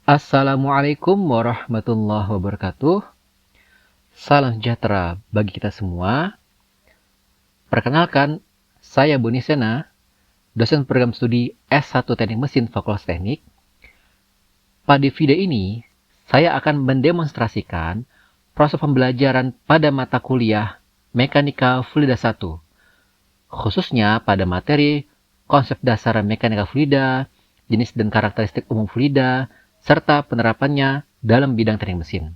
Assalamualaikum warahmatullahi wabarakatuh. Salam sejahtera bagi kita semua. Perkenalkan, saya Boni Sena, dosen program studi S1 Teknik Mesin Fakultas Teknik. Pada video ini, saya akan mendemonstrasikan proses pembelajaran pada mata kuliah Mekanika Fluida 1, khususnya pada materi konsep dasar mekanika fluida, jenis dan karakteristik umum fluida, serta penerapannya dalam bidang teknik mesin.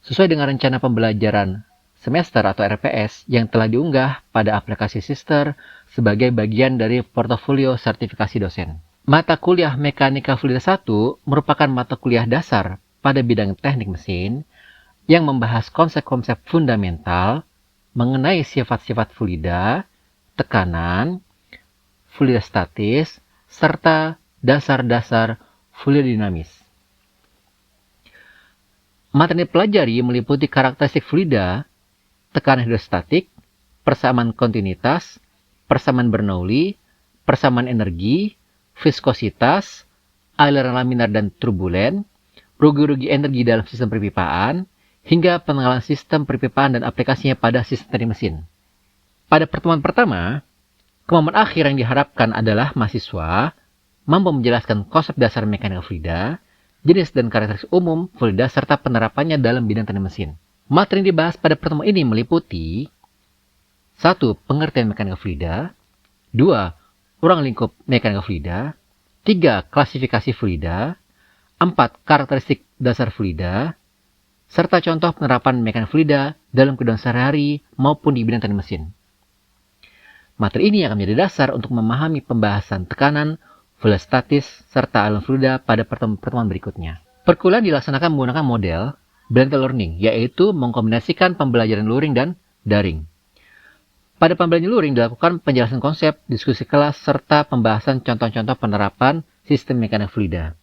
Sesuai dengan rencana pembelajaran semester atau RPS yang telah diunggah pada aplikasi Sister sebagai bagian dari portofolio sertifikasi dosen. Mata kuliah Mekanika Fluida 1 merupakan mata kuliah dasar pada bidang teknik mesin yang membahas konsep-konsep fundamental mengenai sifat-sifat fluida, tekanan, fluida statis, serta dasar-dasar fluida dinamis. Materi pelajari meliputi karakteristik fluida, tekanan hidrostatik, persamaan kontinuitas, persamaan Bernoulli, persamaan energi, viskositas, aliran laminar dan turbulen, rugi-rugi energi dalam sistem perpipaan, hingga pengenalan sistem perpipaan dan aplikasinya pada sistem teknik mesin. Pada pertemuan pertama, kemampuan akhir yang diharapkan adalah mahasiswa mampu menjelaskan konsep dasar mekanika fluida, jenis dan karakteristik umum fluida, serta penerapannya dalam bidang teknik mesin. Materi yang dibahas pada pertemuan ini meliputi 1. Pengertian mekanika fluida, 2. Ruang lingkup mekanika fluida, 3. Klasifikasi fluida, 4. Karakteristik dasar fluida, serta contoh penerapan mekanika fluida dalam kehidupan sehari-hari maupun di bidang teknik mesin. Materi ini akan menjadi dasar untuk memahami pembahasan tekanan, fluida statis, serta aliran fluida pada pertemuan berikutnya. Perkuliahan dilaksanakan menggunakan model blended learning, yaitu mengkombinasikan pembelajaran luring dan daring. Pada pembelajaran luring dilakukan penjelasan konsep, diskusi kelas, serta pembahasan contoh-contoh penerapan sistem mekanika fluida.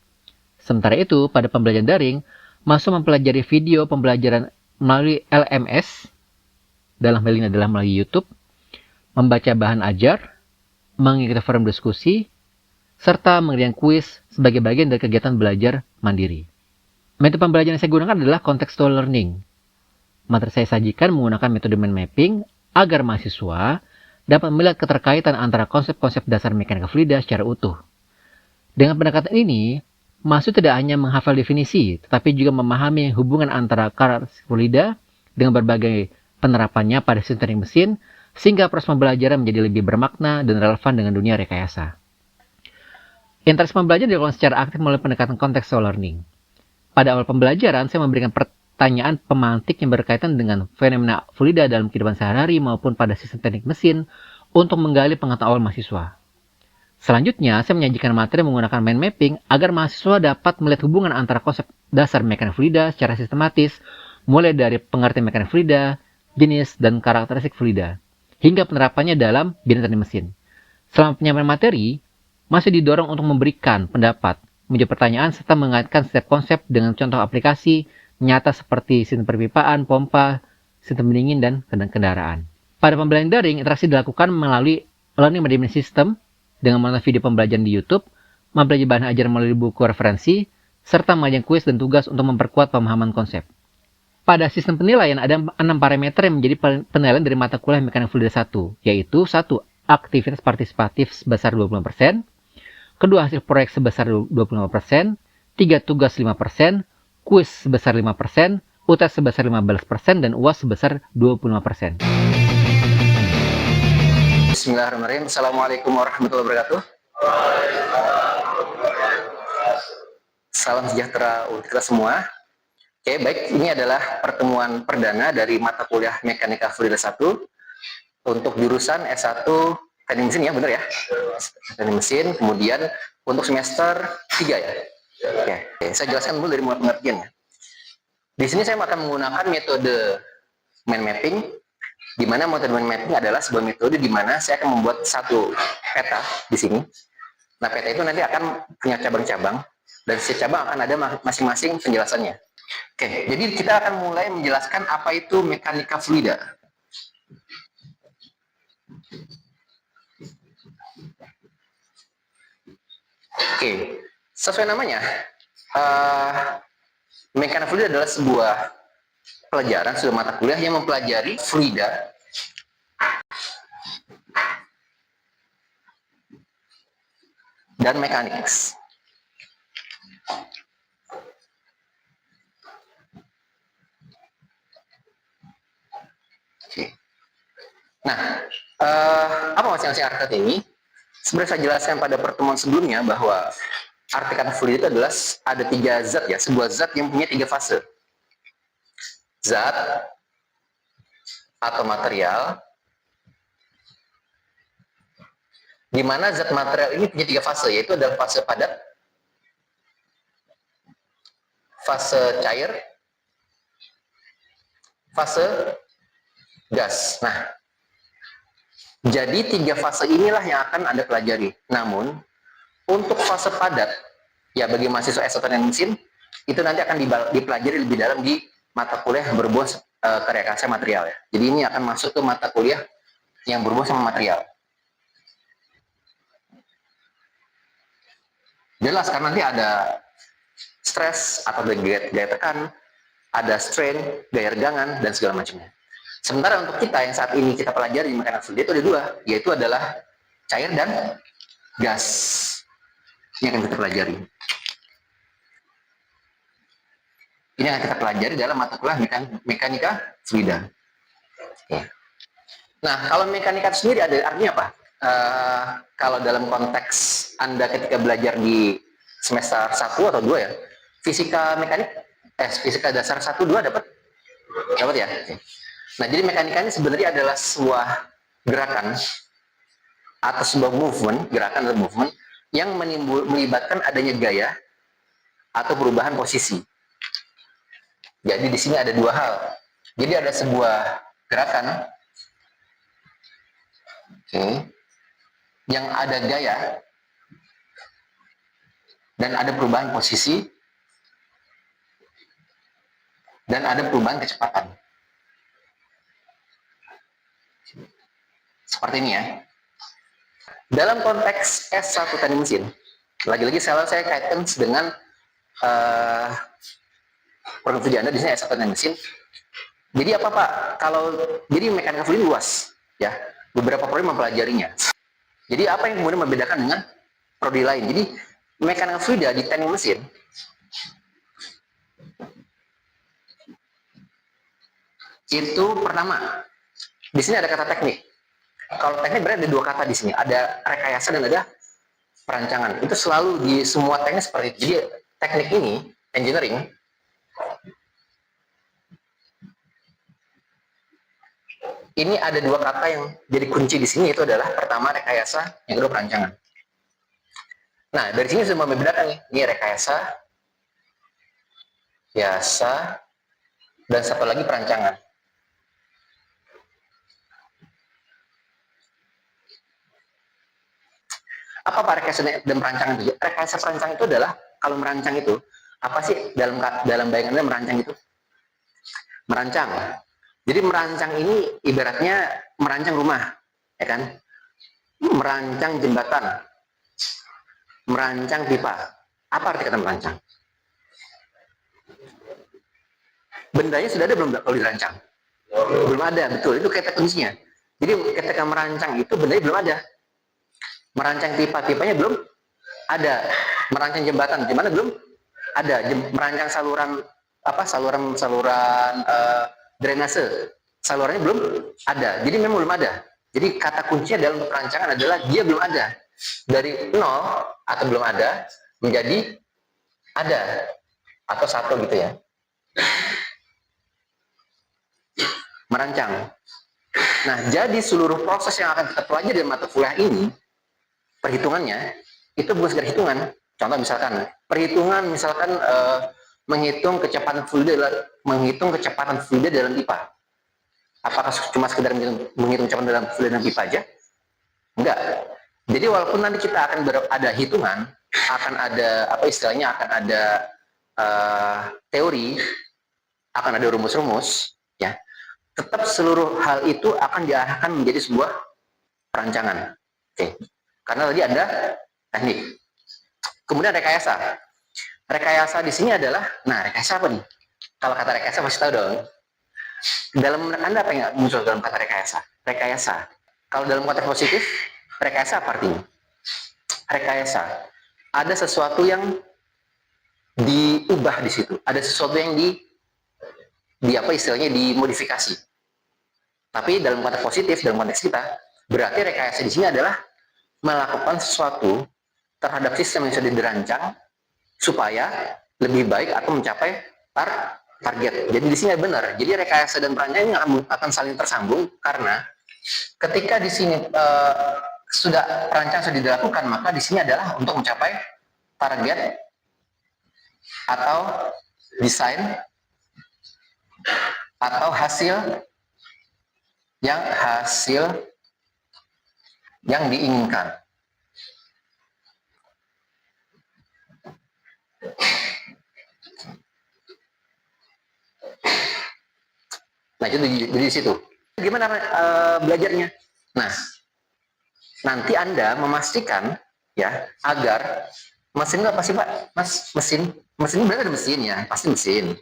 Sementara itu, pada pembelajaran daring, mahasiswa mempelajari video pembelajaran melalui LMS, dalam hal ini adalah melalui YouTube, membaca bahan ajar, mengikuti forum diskusi, serta mengerjakan kuis sebagai bagian dari kegiatan belajar mandiri. Metode pembelajaran yang saya gunakan adalah contextual learning. Materi saya sajikan menggunakan metode mind mapping agar mahasiswa dapat melihat keterkaitan antara konsep-konsep dasar mekanika fluida secara utuh. Dengan pendekatan ini, mahasiswa tidak hanya menghafal definisi, tetapi juga memahami hubungan antara karakteristik fluida dengan berbagai penerapannya pada sistem teknik mesin, sehingga proses pembelajaran menjadi lebih bermakna dan relevan dengan dunia rekayasa. Interaksi pembelajaran dilakukan secara aktif melalui pendekatan contextual learning. Pada awal pembelajaran, saya memberikan pertanyaan pemantik yang berkaitan dengan fenomena fluida dalam kehidupan sehari-hari maupun pada sistem teknik mesin untuk menggali pengetahuan mahasiswa. Selanjutnya, saya menyajikan materi menggunakan mind mapping agar mahasiswa dapat melihat hubungan antara konsep dasar mekanika fluida secara sistematis, mulai dari pengertian mekanika fluida, jenis, dan karakteristik fluida, hingga penerapannya dalam bidang teknik mesin. Selama penyampaian materi, masih didorong untuk memberikan pendapat, menjawab pertanyaan, serta mengaitkan setiap konsep dengan contoh aplikasi nyata seperti sistem perpipaan, pompa, sistem pendingin, dan kendaraan. Pada pembelajaran daring, interaksi dilakukan melalui learning management system dengan menonton video pembelajaran di YouTube, mempelajari bahan ajar melalui buku referensi, serta mengajukan kuis dan tugas untuk memperkuat pemahaman konsep. Pada sistem penilaian ada 6 parameter yang menjadi penilaian dari mata kuliah mekanika fluida 1, yaitu 1. Aktivitas partisipatif sebesar 20%, kedua hasil proyek sebesar 25%, 3 tugas 5%, kuis sebesar 5%, UTS sebesar 15%, dan UAS sebesar 25%. Bismillahirrahmanirrahim. Assalamualaikum warahmatullahi wabarakatuh. Salam sejahtera untuk kita semua. Oke, baik. Ini adalah pertemuan perdana dari mata kuliah Mekanika Fluida 1 untuk jurusan S1 Teknik Mesin, ya, benar ya? Teknik Mesin, kemudian untuk semester 3 ya. Oke, saya jelaskan dulu dari mulai pengertiannya. Di sini saya akan menggunakan metode mind mapping, di mana metode mind mapping adalah sebuah metode di mana saya akan membuat satu peta di sini. Nah, peta itu nanti akan punya cabang-cabang, dan setiap cabang akan ada masing-masing penjelasannya. Oke, jadi kita akan mulai menjelaskan apa itu mekanika fluida. Oke, Sesuai namanya, mekanika fluida adalah sebuah pelajaran, sebuah mata kuliah yang mempelajari fluida dan mechanics. Oke. Nah, apa masing-masing artikel ini? Sebenarnya saya jelaskan pada pertemuan sebelumnya bahwa artikel fluid itu adalah ada 3 zat ya, sebuah zat yang punya 3 fase. Zat atau material, di mana zat material ini punya 3 fase, yaitu adalah fase padat, fase cair, fase gas. Nah, jadi 3 fase inilah yang akan Anda pelajari. Namun, untuk fase padat, ya bagi mahasiswa S1 dan mesin, itu nanti akan dipelajari lebih dalam di mata kuliah berhubungan kerekayasa material ya. Jadi ini akan masuk ke mata kuliah yang berhubungan sama material. Jelas kan nanti ada stres atau gaya tekan, ada strain, gaya regangan, dan segala macamnya. Sementara untuk kita yang saat ini kita pelajari di mekanika fluida itu ada 2, yaitu adalah cair dan gas. Ini akan kita pelajari. Ini akan kita pelajari dalam mata kuliah mekanika fluida. Oke. Nah, kalau mekanika sendiri ada artinya apa? Kalau dalam konteks Anda ketika belajar di semester 1 atau 2 ya, fisika mekanik, fisika dasar 1, 2 dapat? Dapat ya? Oke. Nah, jadi mekanika ini sebenarnya adalah sebuah gerakan atau sebuah movement, gerakan atau movement yang melibatkan adanya gaya atau perubahan posisi. Jadi di sini ada 2 hal. Jadi ada sebuah gerakan, yang ada gaya dan ada perubahan posisi dan ada perubahan kecepatan. Seperti ini ya. Dalam konteks S1 teknik mesin, lagi-lagi saya kaitkan dengan program studi Anda di sini S1 teknik mesin. Jadi apa Pak? Jadi mekanika fluid luas ya. Beberapa prodi mempelajarinya. Jadi apa yang kemudian membedakan dengan prodi lain? Jadi mekanika fluida di teknik mesin itu pertama, di sini ada kata teknik. Kalau teknik berarti ada 2 kata di sini, ada rekayasa dan ada perancangan. Itu selalu di semua teknik seperti itu. Jadi teknik ini, engineering, ini ada 2 kata yang jadi kunci di sini, itu adalah pertama rekayasa, yang kedua perancangan. Nah, dari sini sudah membedakan nih, ini rekayasa, biasa, dan satu lagi perancangan. Apa Pak rekayasa dan perancangan itu? Rekayasa perancang itu adalah, kalau merancang itu, apa sih dalam bayangan Anda merancang itu? Merancang. Jadi merancang ini ibaratnya merancang rumah, ya kan? Merancang jembatan, merancang pipa. Apa arti kata merancang? Bendanya sudah ada belum kalau dirancang? Belum ada, betul. Itu kata kuncinya. Jadi ketika merancang itu bendanya belum ada. Merancang pipa-pipanya belum ada. Merancang jembatan, gimana belum ada. Merancang saluran drainase, salurannya belum ada. Jadi memang belum ada. Jadi kata kuncinya dalam perancangan adalah dia belum ada. Dari 0 atau belum ada menjadi ada atau 1 gitu ya. Merancang. Nah, jadi seluruh proses yang akan kita pelajari dalam mata kuliah ini, perhitungannya itu bukan sekedar hitungan. Contoh misalkan perhitungan, menghitung kecepatan fluida dalam pipa. Apakah cuma sekedar menghitung kecepatan dalam fluida dalam pipa aja? Enggak. Jadi walaupun nanti kita akan ada hitungan, akan ada teori, akan ada rumus-rumus, ya. Tetap seluruh hal itu akan diarahkan menjadi sebuah perancangan. Oke. Karena tadi ada teknik. Kemudian rekayasa. Rekayasa di sini adalah, nah rekayasa apa nih? Kalau kata rekayasa pasti tahu dong. Dalam Anda apa yang muncul dalam kata rekayasa? Rekayasa. Kalau dalam konteks positif, rekayasa apa artinya? Rekayasa. Ada sesuatu yang diubah di situ. Ada sesuatu yang di apa istilahnya dimodifikasi. Tapi dalam konteks positif, dalam konteks kita, berarti rekayasa di sini adalah melakukan sesuatu terhadap sistem yang sudah dirancang supaya lebih baik atau mencapai target. Jadi di sini benar. Jadi rekayasa dan perancangan ini akan saling tersambung karena ketika di sini sudah perancangan sudah dilakukan, maka di sini adalah untuk mencapai target atau desain atau hasil yang diinginkan. Nah, itu di situ. Gimana belajarnya? Nah, nanti Anda memastikan ya agar mesin itu apa sih Pak? Mas, mesin berarti ada mesin ya, pasti mesin.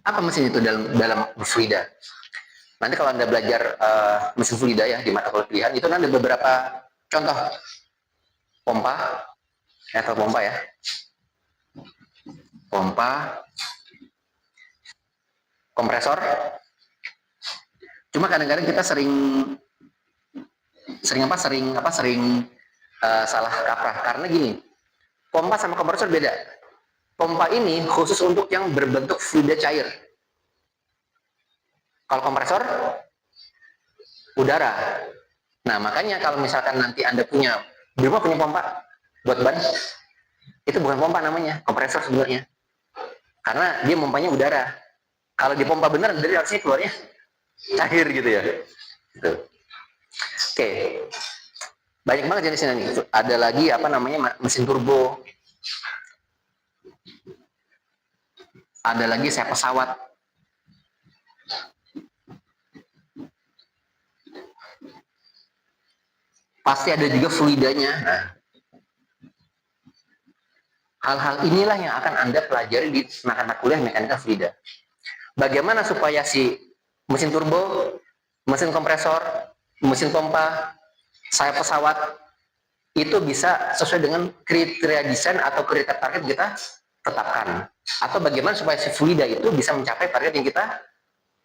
Apa mesin itu dalam fluida? Nanti kalau Anda belajar mesin fluida ya di mata kuliah pilihan, itu ada beberapa contoh. Pompa, atau pompa ya. Pompa, kompresor. Cuma kadang-kadang kita sering salah kaprah karena gini. Pompa sama kompresor beda. Pompa ini khusus untuk yang berbentuk fluida cair. Kalau kompresor udara. Nah, makanya kalau misalkan nanti Anda punya pompa buat ban, itu bukan pompa namanya, kompresor sebenarnya. Karena dia pompanya udara. Kalau dipompa benar, dari harusnya keluarnya cair gitu ya. Gitu. Oke. Banyak banget jenisnya nih. Ada lagi apa namanya mesin turbo. Ada lagi saya pesawat. Pasti ada juga fluidanya. Nah, hal-hal inilah yang akan Anda pelajari di mata kuliah mekanika fluida. Bagaimana supaya si mesin turbo, mesin kompresor, mesin pompa, sayap pesawat itu bisa sesuai dengan kriteria desain atau kriteria target kita tetapkan. Atau bagaimana supaya si fluida itu bisa mencapai target yang kita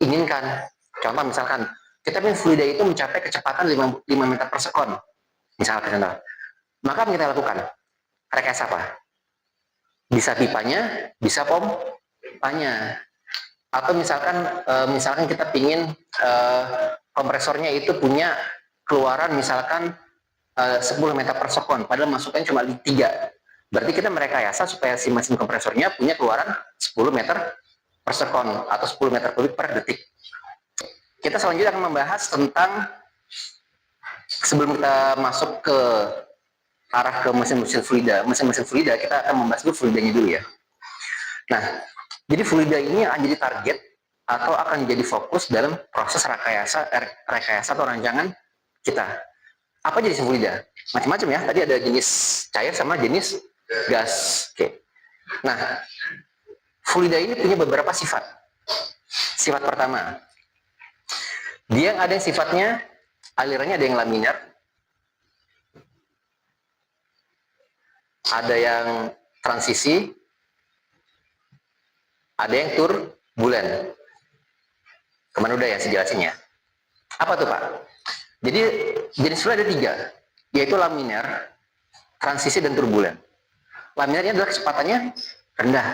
inginkan. Contoh misalkan, kita ingin fluida itu mencapai kecepatan 5 meter per sekon. Misalkan contoh. Maka apa yang kita lakukan? Rekayasa apa? Bisa pipanya, bisa pompanya. Atau misalkan kita ingin kompresornya itu punya keluaran misalkan 10 meter per sekon, padahal masukannya cuma 3. Berarti kita merekayasa supaya si mesin kompresornya punya keluaran 10 meter per sekon atau 10 meter kubik per detik. Kita selanjutnya akan membahas tentang, sebelum kita masuk ke arah ke mesin-mesin fluida, kita akan membahas dulu fluidanya dulu ya. Nah, jadi fluida ini akan jadi target atau akan jadi fokus dalam proses rekayasa atau rancangan kita. Apa jenis fluida? Macam-macam ya. Tadi ada jenis cair sama jenis gas. Oke. Nah, fluida ini punya beberapa sifat. Sifat pertama, dia ada yang sifatnya alirannya ada yang laminar, ada yang transisi, ada yang turbulen. Kemana udah ya sejelasinnya? Apa tuh Pak? Jadi jenis fluida ada 3, yaitu laminar, transisi, dan turbulen. Laminarnya adalah kecepatannya rendah.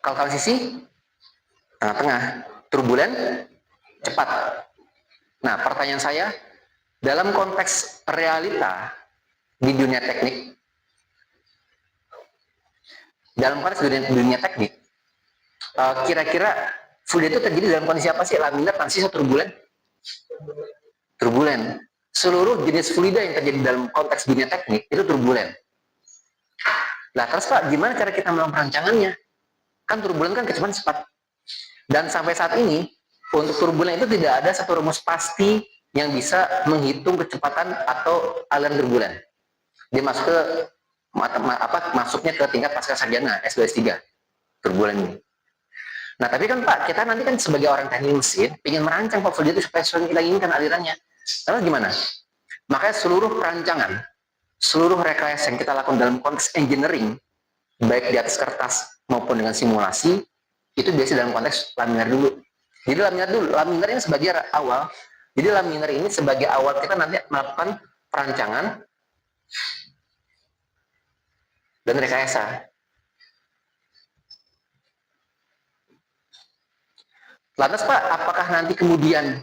Kalau transisi tengah-tengah, turbulen cepat. Nah, pertanyaan saya, dalam konteks realita di dunia teknik, kira-kira fluida itu terjadi dalam kondisi apa sih? Laminar, transisi, atau turbulen? Turbulen. Seluruh jenis fluida yang terjadi dalam konteks dunia teknik itu turbulen. Nah, terus Pak, gimana cara kita melakukan perancangannya? Kan turbulen kan kecepatan cepat. Dan sampai saat ini, untuk turbulen itu tidak ada satu rumus pasti yang bisa menghitung kecepatan atau aliran turbulen. Dia masuk ke masuknya ke tingkat pasca sarjana S2 S3 turbulen ini. Nah tapi kan Pak, kita nanti kan sebagai orang teknik mesin ingin merancang portfolio itu supaya sesuai kita inginkan alirannya. Lalu gimana? Makanya seluruh perancangan, seluruh rekayasa yang kita lakukan dalam konteks engineering, baik di atas kertas maupun dengan simulasi, itu biasa dalam konteks laminar dulu. Jadi laminar ini sebagai awal. Jadi laminar ini sebagai awal kita nanti melakukan perancangan dan rekayasa. Lantas Pak, apakah nanti kemudian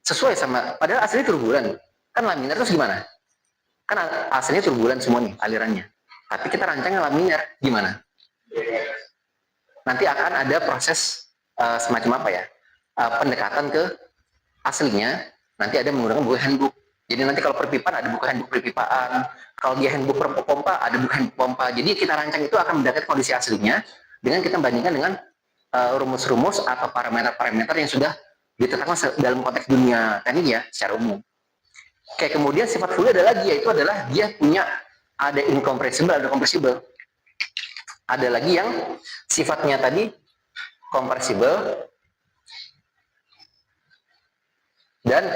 sesuai sama, padahal aslinya turbulen, kan laminar terus gimana? Kan aslinya turbulen semua nih alirannya, tapi kita rancangnya laminar, gimana? Nanti akan ada proses semacam apa ya, pendekatan ke aslinya, nanti ada menggunakan buku handbook. Jadi nanti kalau perpipaan ada buku handbook perpipaan, kalau dia handbook pompa ada buku handbook pompa. Jadi kita rancang itu akan mendekati kondisi aslinya dengan kita bandingkan dengan rumus-rumus atau parameter-parameter yang sudah ditetapkan dalam konteks dunia teknik ya secara umum. Oke, kemudian sifat fluid ada lagi, yaitu adalah dia punya ada incompressible, ada compressible. Ada lagi yang sifatnya tadi compressible dan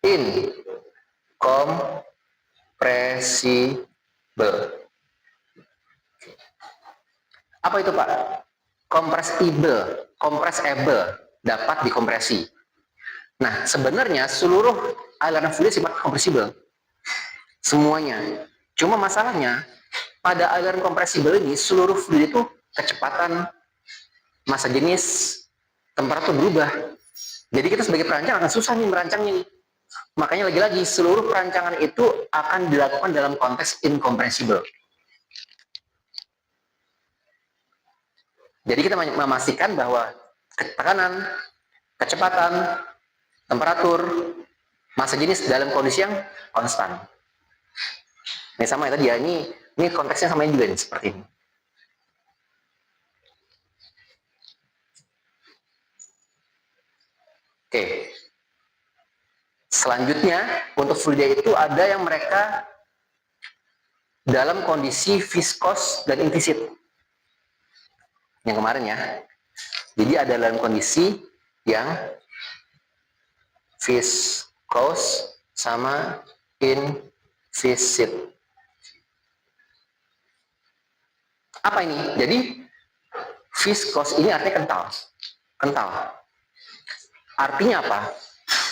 incompressible. Apa itu Pak? Compressible, dapat dikompresi. Nah, sebenarnya seluruh aliran fluid sifat compressible. Semuanya. Cuma masalahnya, pada aliran compressible ini, seluruh fluid itu kecepatan, massa jenis, temperatur berubah. Jadi kita sebagai perancang akan susah nih merancangnya nih. Makanya lagi-lagi, seluruh perancangan itu akan dilakukan dalam konteks incompressible. Jadi kita memastikan bahwa tekanan, kecepatan, temperatur, massa jenis dalam kondisi yang konstan. Ini sama ya tadi ya, ini konteksnya sama juga nih, seperti ini. Oke. Selanjutnya, untuk fluida itu ada yang mereka dalam kondisi viskos dan invisit. Yang kemarin ya. Jadi ada dalam kondisi yang viskos sama invisit. Apa ini? Jadi viskos ini artinya kental. Kental. Artinya apa?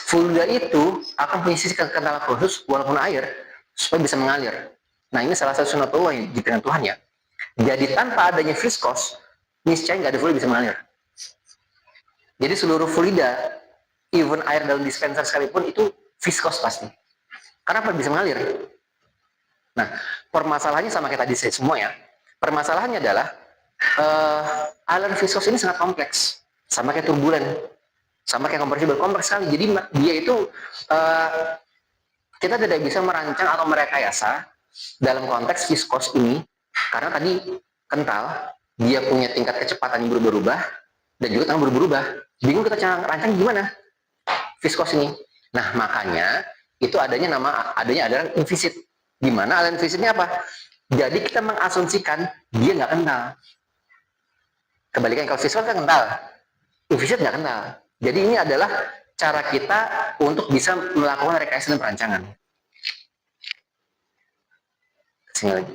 Fluida itu akan punya sisi kekentalan khusus walaupun air supaya bisa mengalir. Nah ini salah satu sunatullah yang diberikan Tuhan ya. Jadi tanpa adanya viskos, niscaya nggak ada fluida bisa mengalir. Jadi seluruh fluida, even air dalam dispenser sekalipun itu viskos pasti. Kenapa bisa mengalir? Nah, permasalahannya sama kayak tadi saya semua ya. Permasalahannya adalah aliran viskos ini sangat kompleks, sama kayak turbulen, sama kayak compressible, kompleks sekali. Jadi dia itu kita tidak bisa merancang atau merekayasa dalam konteks viskos ini karena tadi kental, dia punya tingkat kecepatan yang berubah-ubah dan juga tangan berubah-ubah. Bingung kita cara rancang gimana viskos ini. Nah makanya itu adanya aliran invisit. Gimana aliran invisitnya apa? Jadi kita mengasumsikan dia nggak kental. Kebalikan kalau viskos kan kental, invisit nggak kental. Jadi ini adalah cara kita untuk bisa melakukan rekayasa dan perancangan. Sini lagi.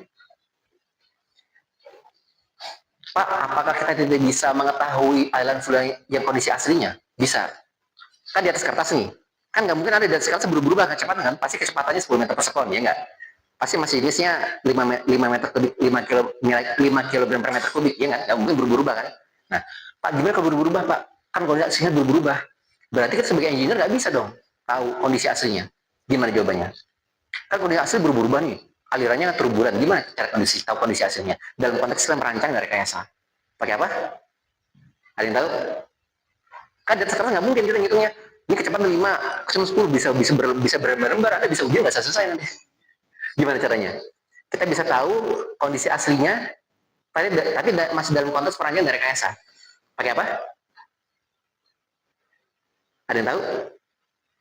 Pak, apakah kita tidak bisa mengetahui aliran fluid yang kondisi aslinya? Bisa. Kan di atas kertas nih. Kan nggak mungkin ada di atas kertas berubah kecepatan kan? Pasti kecepatannya 10 meter per sekon, ya nggak? Pasti masih jenisnya 5 meter kubik, 5 kilogram per meter kubik, ya nggak? Nggak mungkin berubah kan? Nah, Pak, gimana kalau berubah, Pak? Kan kondisi aslinya berubah. Berarti kita sebagai engineer nggak bisa dong tahu kondisi aslinya. Gimana jawabannya? Kan kondisi asli berubah nih. Alirannya turbulen. Gimana cara tahu kondisi aslinya? Dalam konteks kita merancang dari rekayasa. Pakai apa? Ada yang tahu? Kan dari sekarang nggak mungkin kita ngitungnya. Ini kecepatan 5, kecepatan 10 bisa berlembar, ada bisa ujian nggak selesai nanti. Gimana caranya? Kita bisa tahu kondisi aslinya, tapi masih dalam konteks perancangan dari rekayasa. Pakai apa? Ada yang tahu?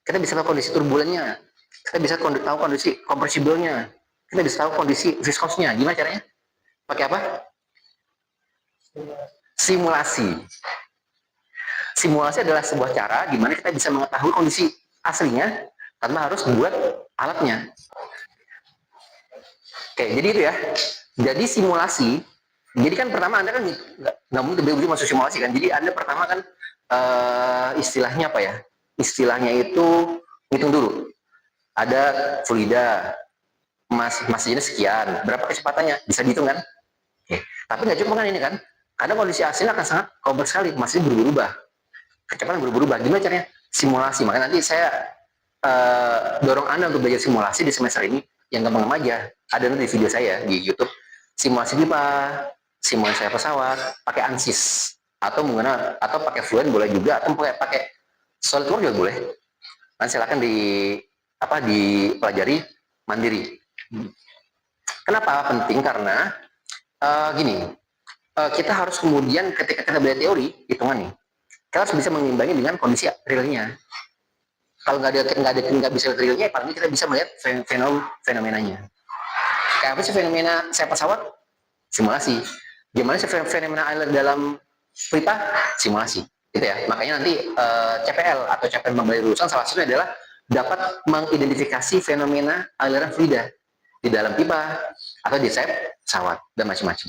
Kita bisa tahu kondisi turbulennya. Kita bisa tahu kondisi compressible-nya. kita bisa tahu kondisi viskosnya. Gimana caranya? Pakai apa? Simulasi. Simulasi adalah sebuah cara di mana kita bisa mengetahui kondisi aslinya tanpa harus membuat alatnya. Oke, jadi itu ya. Jadi simulasi. Jadi kan pertama Anda kan nggak mungkin tiba-tiba masuk simulasi kan. Jadi Anda pertama kan istilahnya apa ya? Istilahnya itu hitung dulu. Ada fluida, masanya sekian, berapa kecepatannya? Bisa dihitung kan? Oke. Tapi nggak cuma kan ini kan. Karena kondisi aslinya akan sangat kompleks sekali, masih berubah-ubah. Kecepatan berubah-ubah. Gimana caranya? Simulasi. Makanya nanti saya dorong Anda untuk belajar simulasi di semester ini yang gampang aja. Ada nanti video saya di YouTube. Simulasi pipa, simulasi pesawat, pakai ANSYS atau menggunakan atau pakai Fluent boleh juga atau pakai SolidWorks juga boleh. Nanti silakan dipelajari mandiri. Kenapa penting? Karena gini, kita harus kemudian ketika kita belajar teori hitungan nih, kita harus bisa mengimbangi dengan kondisi realnya. Kalau nggak bisa realnya, paling kita bisa melihat fenomenanya. Kayak apa sih fenomena saya pesawat? Simulasi. Gimana sih fenomena air dalam pipa? Simulasi. Gitu ya. Makanya nanti CPL atau capaian pembelajaran lulusan salah satunya adalah dapat mengidentifikasi fenomena aliran fluida di dalam pipa atau di sayap pesawat dan macam-macam.